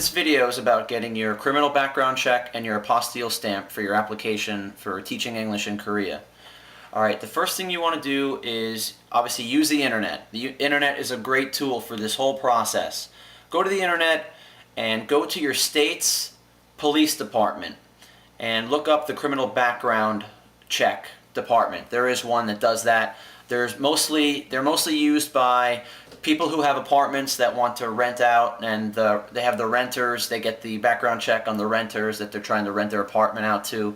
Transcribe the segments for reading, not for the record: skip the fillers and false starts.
This video is about getting your criminal background check and your apostille stamp for your application for teaching English in Korea. Alright, the first thing you want to do is obviously use the internet. The internet is a great tool for this whole process. Go to the internet and go to your state's police department and look up the criminal background check department. There is one that does that. They're mostly used by people who have apartments that want to rent out, and they have the renters. They get the background check on the renters that they're trying to rent their apartment out to. You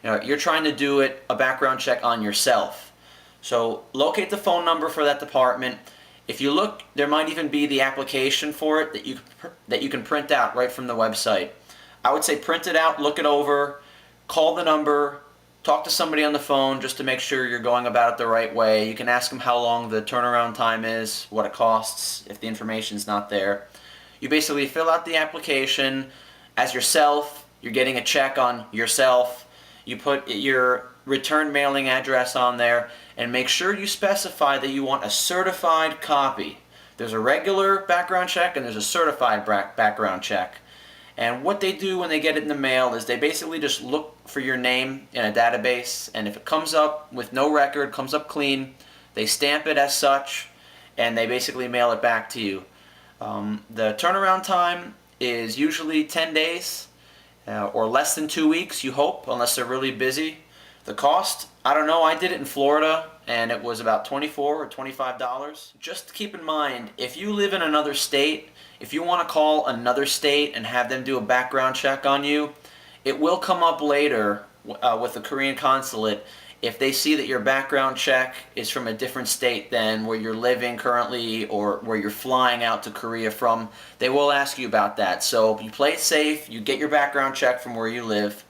know, you're trying to do a background check on yourself. So locate the phone number for that department. If you look, there might even be the application for it that you can print out right from the website. I would say print it out, look it over, call the number, talk to somebody on the phone just to make sure you're going about it the right way. You can ask them how long the turnaround time is, what it costs if the information's not there. You basically fill out the application as yourself. You're getting a check on yourself. You put your return mailing address on there and make sure you specify that you want a certified copy. There's a regular background check and there's a certified background check. And what they do when they get it in the mail is they basically just look for your name in a database, and if it comes up with no record, comes up clean, they stamp it as such, and they basically mail it back to you. The turnaround time is usually 10 days or less than 2 weeks, you hope, unless they're really busy. The cost, I don't know, I did it in Florida and it was about $24 or $25. Just keep in mind, if you live in another state, if you want to call another state and have them do a background check on you, it will come up later with the Korean consulate if they see that your background check is from a different state than where you're living currently or where you're flying out to Korea from. They will ask you about that. So you play it safe, you get your background check from where you live,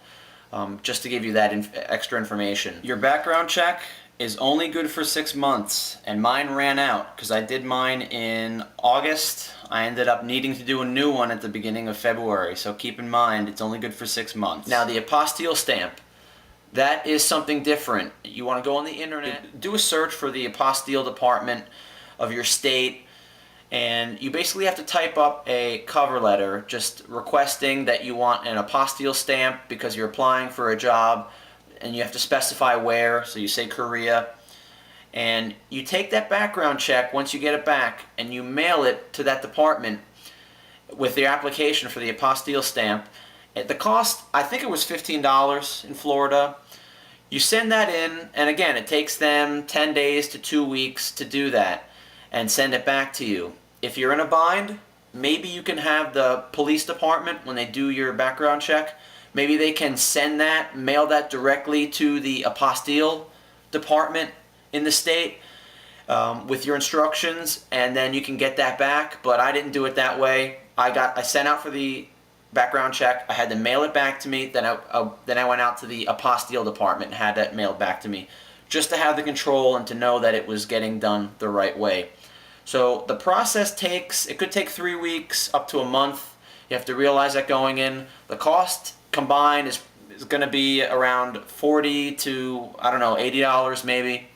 just to give you that extra information. Your background check is only good for 6 months, and mine ran out because I did mine in August. I ended up needing to do a new one at the beginning of February, so keep in mind it's only good for 6 months. Now the apostille stamp, that is something different. You want to go on the internet, do a search for the apostille department of your state, and you basically have to type up a cover letter just requesting that you want an apostille stamp because you're applying for a job, and you have to specify where, so you say Korea. And you take that background check once you get it back and you mail it to that department with the application for the apostille stamp. The cost, I think it was $15 in Florida. You send that in, and again, it takes them 10 days to 2 weeks to do that and send it back to you. If you're in a bind, maybe you can have the police department, when they do your background check, maybe they can send that, mail that directly to the apostille department in the state with your instructions, and then you can get that back. But I didn't do it that way. I sent out for the background check. I had to mail it back to me. Then I went out to the apostille department and had that mailed back to me, just to have the control and to know that it was getting done the right way. So the process it could take 3 weeks up to a month. You have to realize that going in. The cost combined is going to be around $40 to, I don't know, $80 maybe.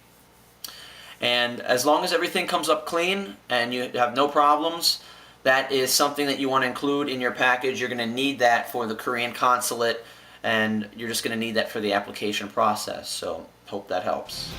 And as long as everything comes up clean and you have no problems, that is something that you want to include in your package. You're going to need that for the Korean consulate, and you're just going to need that for the application process. So hope that helps.